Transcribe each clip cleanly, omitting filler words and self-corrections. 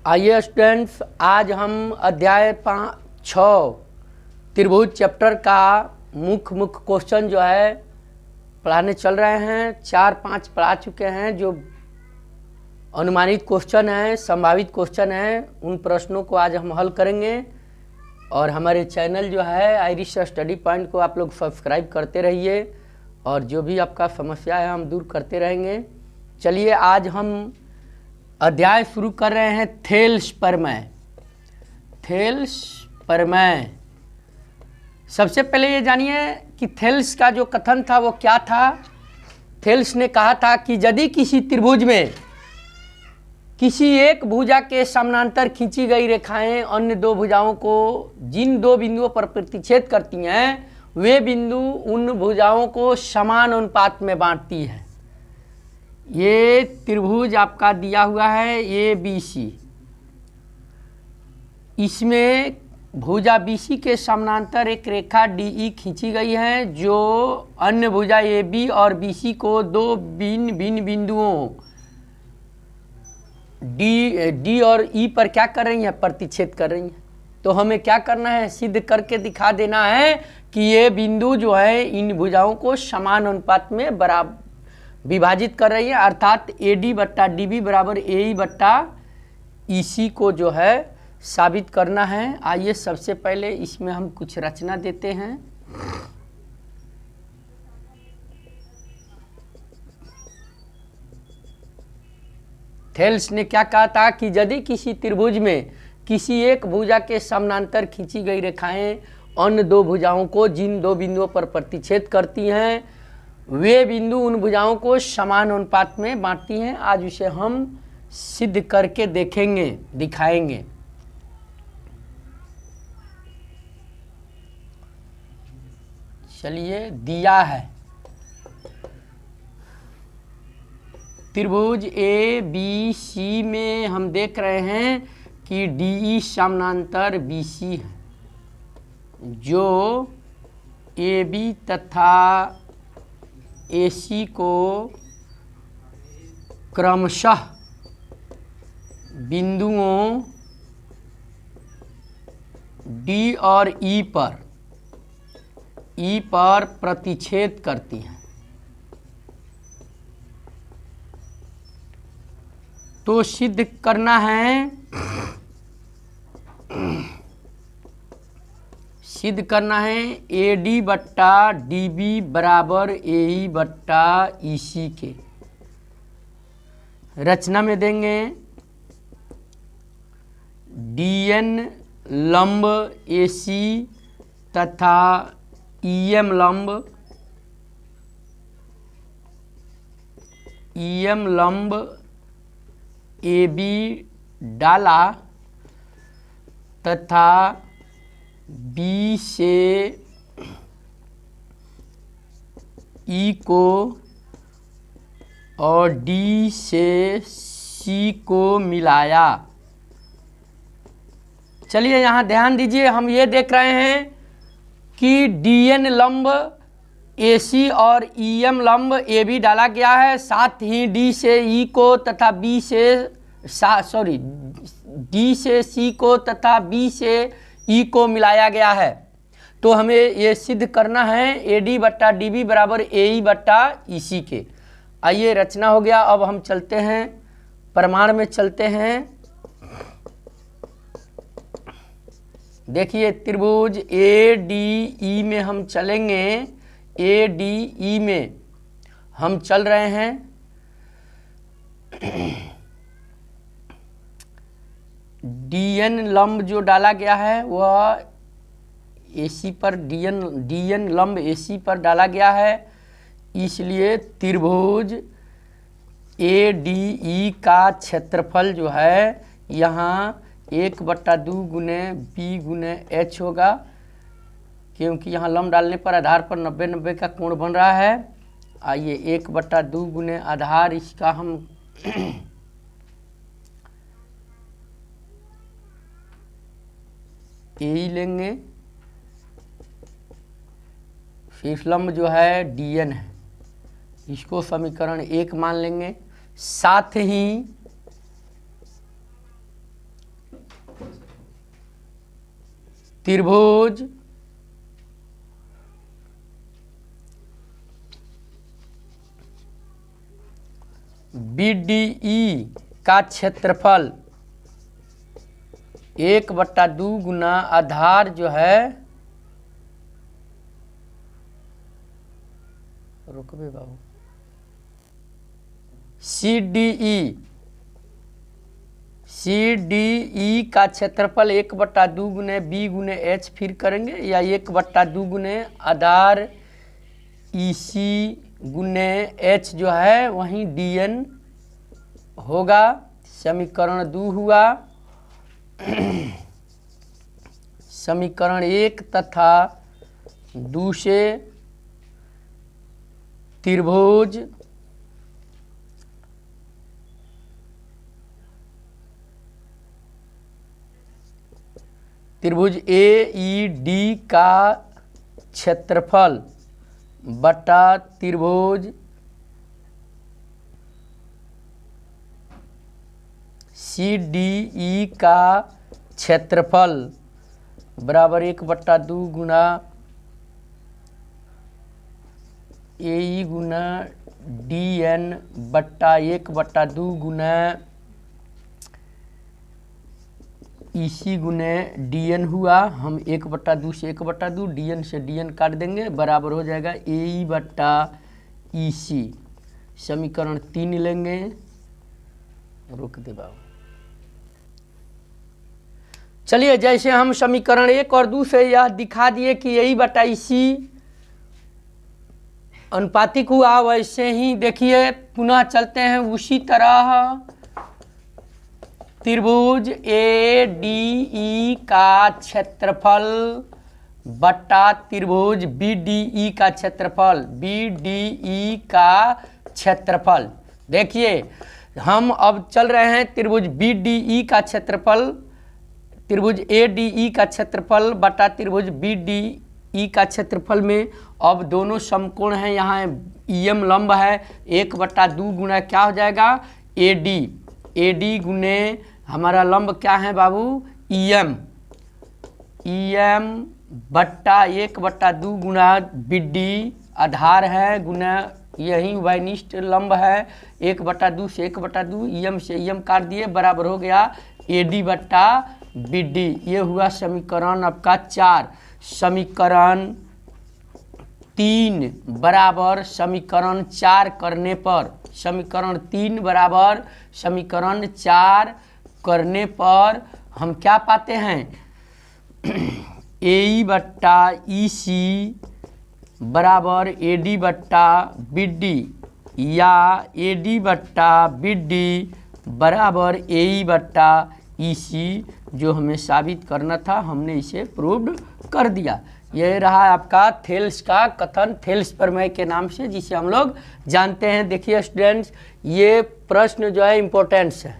आइए स्टूडेंट्स, आज हम अध्याय 6 त्रिभुज चैप्टर का मुख्य क्वेश्चन जो है पढ़ाने चल रहे हैं। 4-5 पढ़ा चुके हैं। जो अनुमानित क्वेश्चन है, संभावित क्वेश्चन है, उन प्रश्नों को आज हम हल करेंगे। और हमारे चैनल जो है आयरिश स्टडी पॉइंट को आप लोग सब्सक्राइब करते रहिए और जो भी आपका समस्या है हम दूर करते रहेंगे। चलिए आज हम अध्याय शुरू कर रहे हैं थेल्स प्रमेय। थेल्स प्रमेय, सबसे पहले ये जानिए कि थेल्स का जो कथन था वो क्या था। थेल्स ने कहा था कि यदि किसी त्रिभुज में किसी एक भुजा के समानांतर खींची गई रेखाएं अन्य दो भुजाओं को जिन दो बिंदुओं पर प्रतिच्छेद करती हैं वे बिंदु उन भुजाओं को समान अनुपात में बांटती है। ये त्रिभुज आपका दिया हुआ है ABC। इसमें भुजा BC के समानांतर एक रेखा DE खींची गई है जो अन्य भुजा AB और BC को दो भिन्न भिन्न बिंदुओं D और E पर क्या कर रही हैं, प्रतिच्छेद कर रही हैं। तो हमें क्या करना है, सिद्ध करके दिखा देना है कि ये बिंदु जो है इन भुजाओं को समान अनुपात में बराबर विभाजित कर रही है, अर्थात AD बट्टा DB बराबर AE बट्टा EC को जो है साबित करना है। आइए सबसे पहले इसमें हम कुछ रचना देते हैं। थेल्स ने क्या कहा था कि यदि किसी त्रिभुज में किसी एक भुजा के समानांतर खींची गई रेखाएं अन्य दो भुजाओं को जिन दो बिंदुओं पर प्रतिच्छेद करती हैं वे बिंदु उन भुजाओं को समान अनुपात में बांटती हैं। आज उसे हम सिद्ध करके देखेंगे, दिखाएंगे। चलिए, दिया है त्रिभुज ABC में हम देख रहे हैं कि DE समानांतर BC है, जो AB तथा AC को क्रमशः बिंदुओं D और E पर प्रतिच्छेद करती हैं। तो सिद्ध करना है, सिद्ध करना है AD बट्टा DB बराबर AE बट्टा EC के। रचना में देंगे DN लंब AC तथा EM लंब AB डाला तथा B से E को और D से C को मिलाया। चलिए यहाँ ध्यान दीजिए, हम ये देख रहे हैं कि DN लंब AC और EM लंब AB डाला गया है, साथ ही D से E को तथा D से C को तथा B से E को मिलाया गया है। तो हमें ये सिद्ध करना है AD बट्टा DB बराबर AE बट्टा EC के। आइए, रचना हो गया। अब हम चलते हैं प्रमाण में, चलते हैं। देखिए त्रिभुज ADE में हम चलेंगे। ADE में हम चल रहे हैं। DN लंब जो डाला गया है वह AC पर DN लंब AC पर डाला गया है, इसलिए त्रिभुज ADE का क्षेत्रफल जो है यहाँ 1/2 गुने B गुने H होगा, क्योंकि यहाँ लंब डालने पर आधार पर 90-90 का कोण बन रहा है। आइए 1/2 गुने आधार, इसका हम AE लेंगे। शीर्ष लंब जो है DN है, इसको समीकरण 1 मान लेंगे। साथ ही त्रिभुज BDE का क्षेत्रफल 1/2 गुना आधार जो है, रुकबे बाबू, CDE का क्षेत्रफल 1/2 गुने B गुने H फिर करेंगे, या 1/2 गुने आधार EC गुने H जो है वहीं DN होगा। समीकरण 2 हुआ। समीकरण 1 तथा 2 से त्रिभुज AED का क्षेत्रफल बटा त्रिभुज CDE का क्षेत्रफल बराबर 1/2 गुना AE गुना DN बट्टा 1/2 गुना EC गुने DN हुआ। हम 1/2 से 1/2, DN से DN काट देंगे, बराबर हो जाएगा AE बट्टा EC। समीकरण 3 लेंगे, रुक दे बाबू। चलिए, जैसे हम समीकरण 1 और 2 से यह दिखा दिए कि AE बट्टा EC अनुपातिक हुआ, वैसे ही देखिए पुनः चलते हैं उसी तरह त्रिभुज ADE का क्षेत्रफल बटा त्रिभुज BDE का क्षेत्रफल, BDE का क्षेत्रफल। देखिए हम अब चल रहे हैं त्रिभुज BDE का क्षेत्रफल, त्रिभुज ADE का क्षेत्रफल बटा त्रिभुज BDE का क्षेत्रफल में अब दोनों समकोण हैं, यहाँ EM लंब है, 1/2 गुना क्या हो जाएगा AD गुने हमारा लंब क्या है बाबू EM बट्टा 1/2 गुना BD आधार है गुना यही वाइनिष्ट लंब है, 1/2 से 1/2, EM से EM काट दिए, बराबर हो गया AD बट्टा BD। ये हुआ समीकरण आपका 4। समीकरण 3 बराबर समीकरण 4 करने पर, समीकरण 3 बराबर समीकरण 4 करने पर हम क्या पाते हैं AE बट्टा EC बराबर AD बट्टा BD या AD बट्टा BD बराबर AE बट्टा EC, जो हमें साबित करना था हमने इसे प्रूव्ड कर दिया। यह रहा आपका थेल्स का कथन, थेल्स प्रमेय के नाम से, जिसे हम लोग जानते हैं। देखिए स्टूडेंट्स, ये प्रश्न जो है इम्पोर्टेंस है,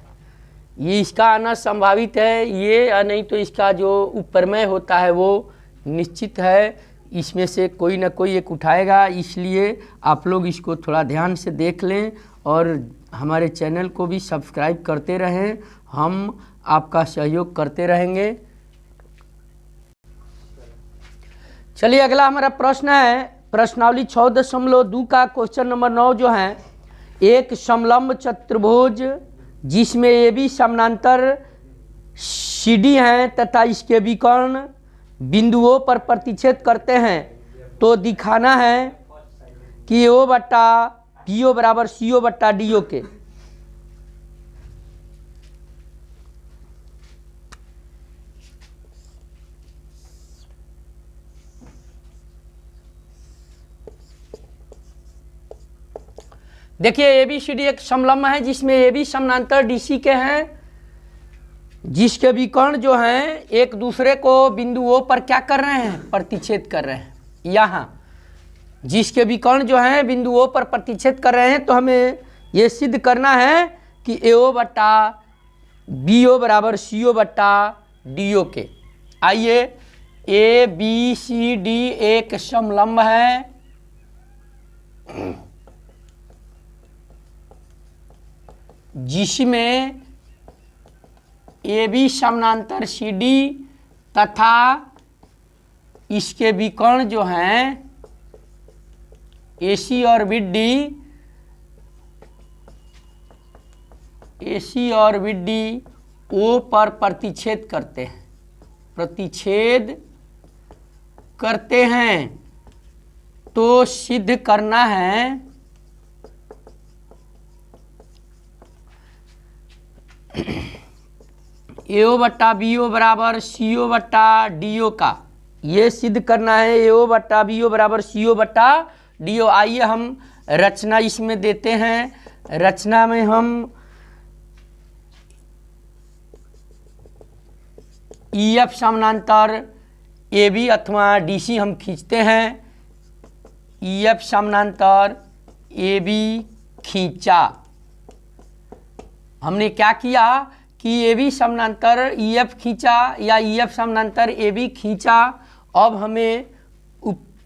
ये इसका आना संभावित है, ये नहीं तो इसका जो उपप्रमेय होता है वो निश्चित है, इसमें से कोई ना कोई एक उठाएगा। इसलिए आप लोग इसको थोड़ा ध्यान से देख लें और हमारे चैनल को भी सब्सक्राइब करते रहें, हम आपका सहयोग करते रहेंगे। चलिए अगला हमारा प्रश्न है प्रश्नावली 6.2 का क्वेश्चन नंबर 9 जो है, एक समलंब चतुर्भुज जिसमें AB समानांतर CD हैं तथा इसके विकर्ण बिंदुओं पर प्रतिच्छेद करते हैं, तो दिखाना है कि O बट्टा DO बराबर CO बट्टा DO के। देखिए ABCD एक समलंब है जिसमें AB समानांतर DC के हैं, जिसके विकर्ण जो हैं एक दूसरे को बिंदुओं पर क्या कर रहे हैं, प्रतिच्छेद कर रहे हैं। यहाँ जिसके विकर्ण जो हैं बिंदुओं पर प्रतिच्छेद कर रहे हैं, तो हमें ये सिद्ध करना है कि AO बट्टा BO बराबर CO बट्टा DO के। आइए, ABCD एक समलंब है जिसमें AB समानांतर CD तथा इसके विकर्ण जो हैं AC और BD, AC और BD O पर प्रतिच्छेद करते हैं, तो सिद्ध करना है AO बट्टा BO बराबर CO बट्टा DO का। ये सिद्ध करना है AO बट्टा BO बराबर CO बट्टा DO। आइए हम रचना इसमें देते हैं। रचना में हम EF समानांतर AB अथवा DC हम खींचते हैं। EF समानांतर AB खींचा। हमने क्या किया कि AB समानांतर EF खींचा या EF समानांतर AB खींचा। अब हमें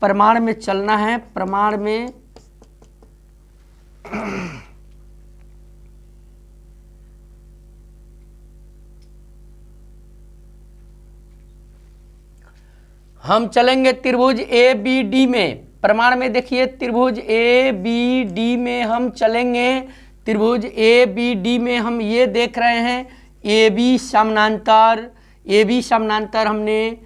प्रमाण में चलना है। प्रमाण में हम चलेंगे त्रिभुज ABD में। प्रमाण में देखिए त्रिभुज ABD में हम चलेंगे। त्रिभुज ABD में हम ये देख रहे हैं AB समानांतर हमने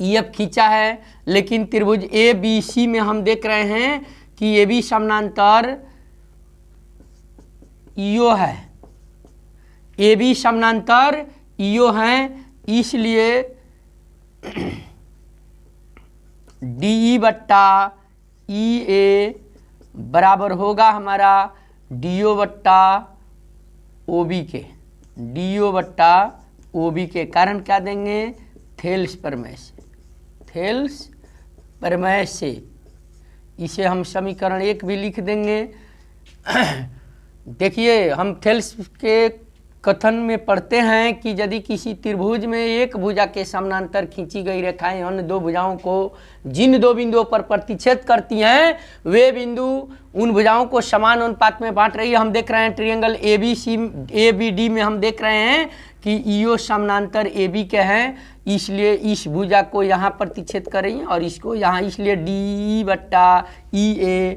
EF खींचा है, लेकिन त्रिभुज ABC में हम देख रहे हैं कि AB समानांतर EO है। AB समानांतर EO है, इसलिए DE बट्टा EA बराबर होगा हमारा DO बट्टा OB के। DO बट्टा OB के कारण क्या देंगे? थेल्स प्रमेय से इसे हम समीकरण 1 भी लिख देंगे। देखिए हम थेल्स के कथन में पढ़ते हैं कि यदि किसी त्रिभुज में एक भुजा के समानांतर खींची गई रेखाएं अन्य दो भुजाओं को जिन दो बिंदुओं पर प्रतिच्छेद करती हैं, वे बिंदु उन भुजाओं को समान अनुपात में बांट रही है। हम देख रहे हैं ट्रायंगल ABD में हम देख रहे हैं कि EO समानांतर AB के हैं, इसलिए इस भुजा को यहाँ प्रतिच्छेद कर रही है और इसको यहाँ, इसलिए DE बट्टा EA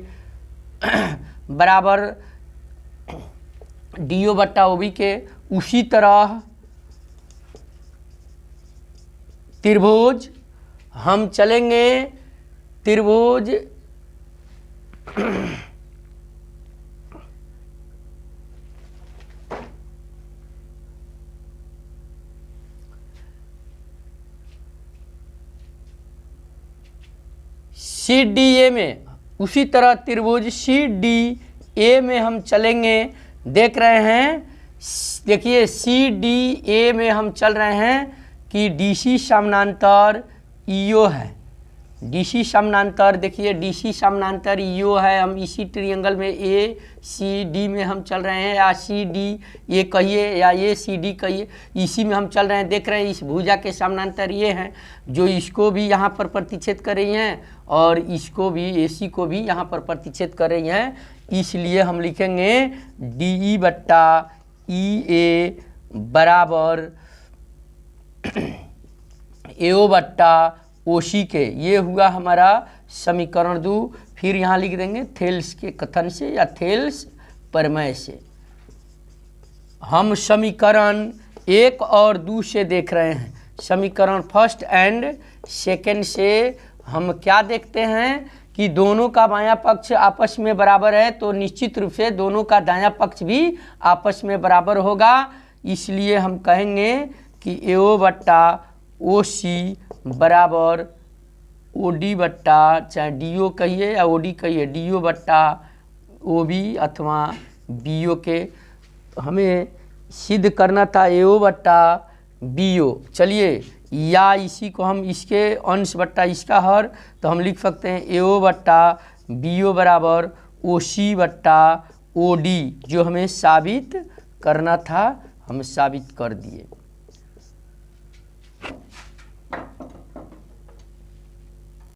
बराबर DO बट्टा OB के। उसी तरह त्रिभुज हम चलेंगे त्रिभुज CDA में। उसी तरह त्रिभुज CDA में हम चलेंगे। देख रहे हैं, देखिए CDA में हम चल रहे हैं कि DC समानांतर EO है। DC समानांतर, देखिए DC समानांतर EO है। हम इसी ट्रायंगल में ACD में हम चल रहे हैं, या CDA कहिए या ACD कहिए, इसी में हम चल रहे हैं। देख रहे हैं इस भुजा के समानांतर ये हैं जो इसको भी यहाँ पर प्रतिच्छेद कर रही हैं और इसको भी, AC को भी यहाँ पर प्रतिच्छेद कर रही हैं। इसलिए हम लिखेंगे DE बट्टा EA बराबर AO बट्टा OC के। ये हुआ हमारा समीकरण 2। फिर यहाँ लिख देंगे थेल्स के कथन से या थेल्स प्रमेय से। हम समीकरण 1 और 2 से देख रहे हैं। समीकरण फर्स्ट एंड सेकेंड से हम क्या देखते हैं कि दोनों का बायां पक्ष आपस में बराबर है, तो निश्चित रूप से दोनों का दायां पक्ष भी आपस में बराबर होगा। इसलिए हम कहेंगे कि AO बट्टा OC बराबर OD बट्टा, चाहे DO कहिए या OD कहिए, DO बट्टा OB अथवा BO के। हमें सिद्ध करना था AO बट्टा BO। चलिए, या इसी को हम इसके अंश बट्टा इसका हर, तो हम लिख सकते हैं AO बट्टा BO बराबर OC बट्टा OD। जो हमें साबित करना था हम साबित कर दिए।